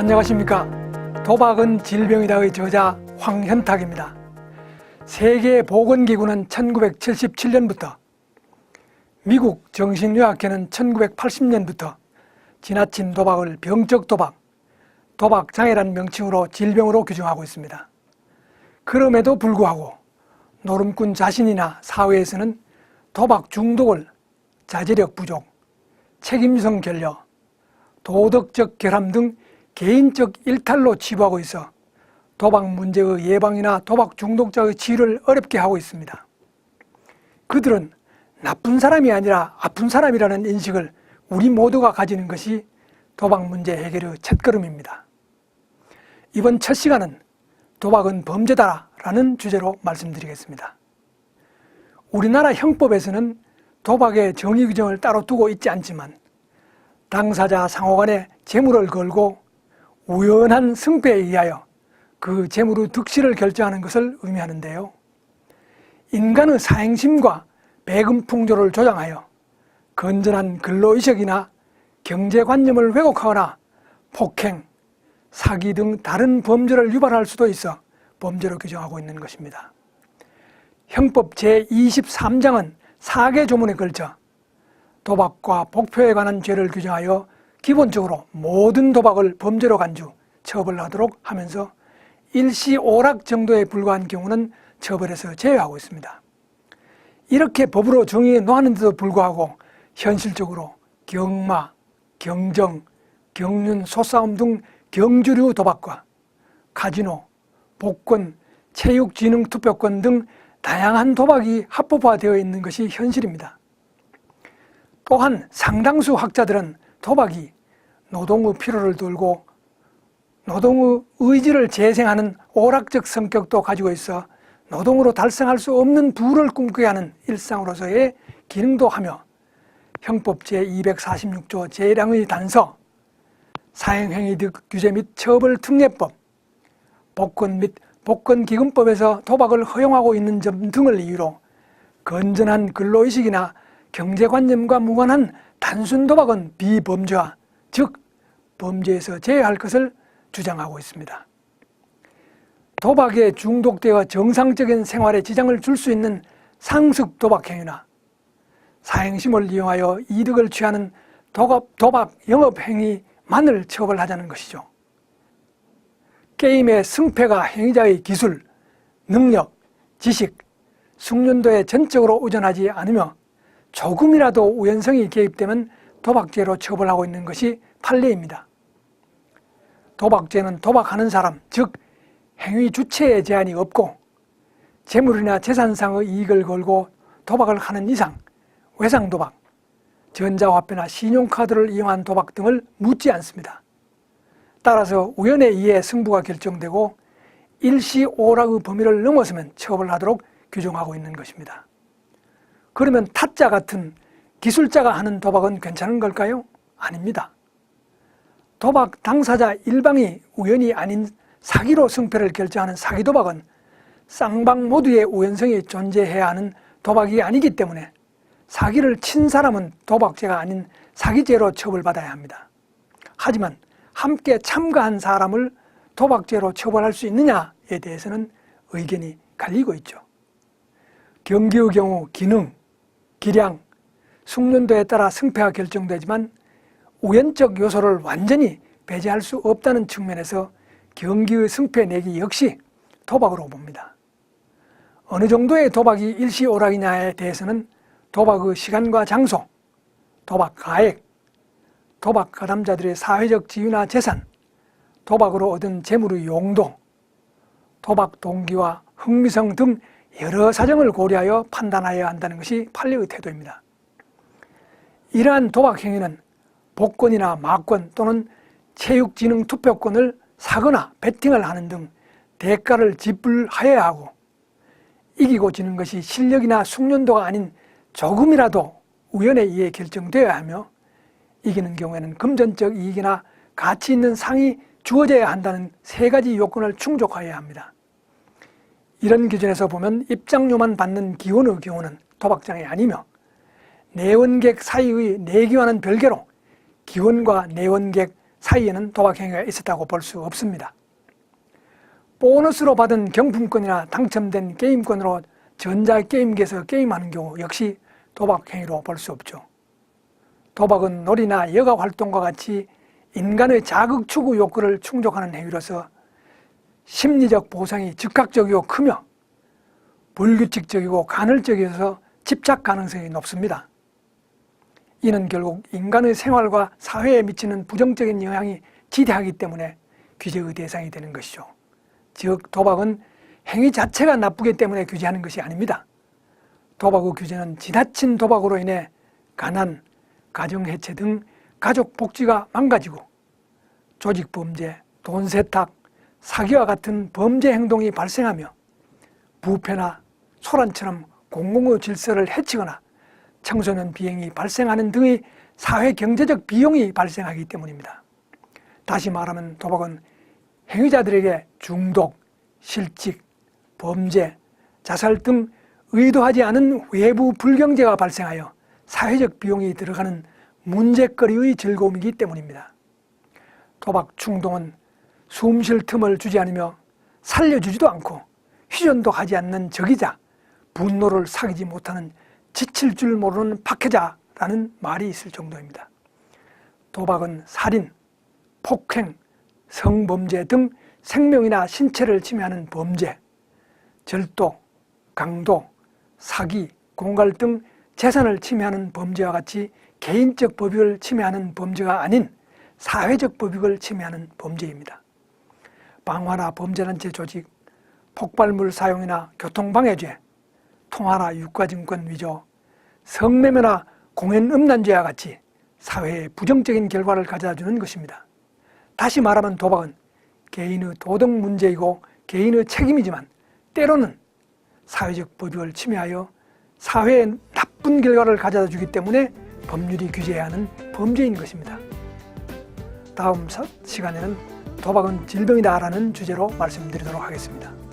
안녕하십니까. 도박은 질병이다의 저자 황현탁입니다. 세계보건기구는 1977년부터, 미국 정신의학회는 1980년부터 지나친 도박을 병적 도박, 도박장애라는 명칭으로 질병으로 규정하고 있습니다. 그럼에도 불구하고 노름꾼 자신이나 사회에서는 도박 중독을 자제력 부족, 책임성 결여, 도덕적 결함 등 개인적 일탈로 치부하고 있어 도박 문제의 예방이나 도박 중독자의 치유를 어렵게 하고 있습니다. 그들은 나쁜 사람이 아니라 아픈 사람이라는 인식을 우리 모두가 가지는 것이 도박 문제 해결의 첫걸음입니다. 이번 첫 시간은 도박은 범죄다라는 주제로 말씀드리겠습니다. 우리나라 형법에서는 도박의 정의 규정을 따로 두고 있지 않지만 당사자 상호간에 재물을 걸고 우연한 승패에 의하여 그 재물의 득실을 결정하는 것을 의미하는데요. 인간의 사행심과 배금풍조를 조장하여 건전한 근로의식이나 경제관념을 왜곡하거나 폭행, 사기 등 다른 범죄를 유발할 수도 있어 범죄로 규정하고 있는 것입니다. 형법 제23장은 4개 조문에 걸쳐 도박과 복표에 관한 죄를 규정하여 기본적으로 모든 도박을 범죄로 간주, 처벌하도록 하면서 일시오락 정도에 불과한 경우는 처벌에서 제외하고 있습니다. 이렇게 법으로 정의해 놓았는데도 불구하고 현실적으로 경마, 경정, 경륜, 소싸움 등 경주류 도박과 카지노, 복권, 체육진흥투표권 등 다양한 도박이 합법화되어 있는 것이 현실입니다. 또한 상당수 학자들은 도박이 노동의 피로를 돌고 노동의 의지를 재생하는 오락적 성격도 가지고 있어 노동으로 달성할 수 없는 부를 꿈꾸게 하는 일상으로서의 기능도 하며 형법 제246조 재량의 단서, 사행행위 규제 및 처벌특례법, 복권 및 복권기금법에서 도박을 허용하고 있는 점 등을 이유로 건전한 근로의식이나 경제관념과 무관한 단순 도박은 비범죄화, 즉 범죄에서 제외할 것을 주장하고 있습니다. 도박에 중독되어 정상적인 생활에 지장을 줄 수 있는 상습 도박 행위나 사행심을 이용하여 이득을 취하는 도박 영업 행위만을 처벌하자는 것이죠. 게임의 승패가 행위자의 기술, 능력, 지식, 숙련도에 전적으로 의존하지 않으며 조금이라도 우연성이 개입되면 도박죄로 처벌하고 있는 것이 판례입니다. 도박죄는 도박하는 사람, 즉 행위 주체에 제한이 없고 재물이나 재산상의 이익을 걸고 도박을 하는 이상 외상도박, 전자화폐나 신용카드를 이용한 도박 등을 묻지 않습니다. 따라서 우연에 의해 승부가 결정되고 일시오락의 범위를 넘어서면 처벌하도록 규정하고 있는 것입니다. 그러면 타짜 같은 기술자가 하는 도박은 괜찮은 걸까요? 아닙니다. 도박 당사자 일방이 우연이 아닌 사기로 승패를 결정하는 사기도박은 쌍방 모두의 우연성이 존재해야 하는 도박이 아니기 때문에 사기를 친 사람은 도박죄가 아닌 사기죄로 처벌받아야 합니다. 하지만 함께 참가한 사람을 도박죄로 처벌할 수 있느냐에 대해서는 의견이 갈리고 있죠. 경기의 경우 기능, 기량, 숙련도에 따라 승패가 결정되지만 우연적 요소를 완전히 배제할 수 없다는 측면에서 경기의 승패 내기 역시 도박으로 봅니다. 어느 정도의 도박이 일시오락이냐에 대해서는 도박의 시간과 장소, 도박 가액, 도박 가담자들의 사회적 지위나 재산, 도박으로 얻은 재물의 용도, 도박 동기와 흥미성 등 여러 사정을 고려하여 판단하여야 한다는 것이 판례의 태도입니다. 이러한 도박 행위는 복권이나 막권 또는 체육진흥투표권을 사거나 베팅을 하는 등 대가를 지불하여야 하고 이기고 지는 것이 실력이나 숙련도가 아닌 조금이라도 우연에 의해 결정되어야 하며 이기는 경우에는 금전적 이익이나 가치 있는 상이 주어져야 한다는 세 가지 요건을 충족하여야 합니다. 이런 기준에서 보면 입장료만 받는 기원의 경우는 도박장애 아니며 내원객 사이의 내기와는 별개로 기원과 내원객 사이에는 도박 행위가 있었다고 볼 수 없습니다. 보너스로 받은 경품권이나 당첨된 게임권으로 전자게임기에서 게임하는 경우 역시 도박 행위로 볼 수 없죠. 도박은 놀이나 여가 활동과 같이 인간의 자극 추구 욕구를 충족하는 행위로서 심리적 보상이 즉각적이고 크며 불규칙적이고 간헐적이어서 집착 가능성이 높습니다. 이는 결국 인간의 생활과 사회에 미치는 부정적인 영향이 지대하기 때문에 규제의 대상이 되는 것이죠. 즉 도박은 행위 자체가 나쁘기 때문에 규제하는 것이 아닙니다. 도박의 규제는 지나친 도박으로 인해 가난, 가정해체 등 가족 복지가 망가지고 조직범죄, 돈세탁, 사기와 같은 범죄 행동이 발생하며 부패나 소란처럼 공공의 질서를 해치거나 청소년 비행이 발생하는 등의 사회 경제적 비용이 발생하기 때문입니다. 다시 말하면 도박은 행위자들에게 중독, 실직, 범죄, 자살 등 의도하지 않은 외부 불경제가 발생하여 사회적 비용이 들어가는 문제거리의 즐거움이기 때문입니다. 도박 충동은 숨 쉴 틈을 주지 않으며 살려주지도 않고 휴전도 하지 않는 적이자 분노를 사귀지 못하는 지칠 줄 모르는 박해자라는 말이 있을 정도입니다. 도박은 살인, 폭행, 성범죄 등 생명이나 신체를 침해하는 범죄, 절도, 강도, 사기, 공갈 등 재산을 침해하는 범죄와 같이 개인적 법익을 침해하는 범죄가 아닌 사회적 법익을 침해하는 범죄입니다. 방화나 범죄단체 조직, 폭발물 사용이나 교통방해죄, 통화나 유가증권 위조, 성매매나 공연음란죄와 같이 사회에 부정적인 결과를 가져다주는 것입니다. 다시 말하면 도박은 개인의 도덕 문제이고 개인의 책임이지만 때로는 사회적 법익을 침해하여 사회에 나쁜 결과를 가져다주기 때문에 법률이 규제해야 하는 범죄인 것입니다. 다음 시간에는 도박은 질병이다라는 주제로 말씀드리도록 하겠습니다.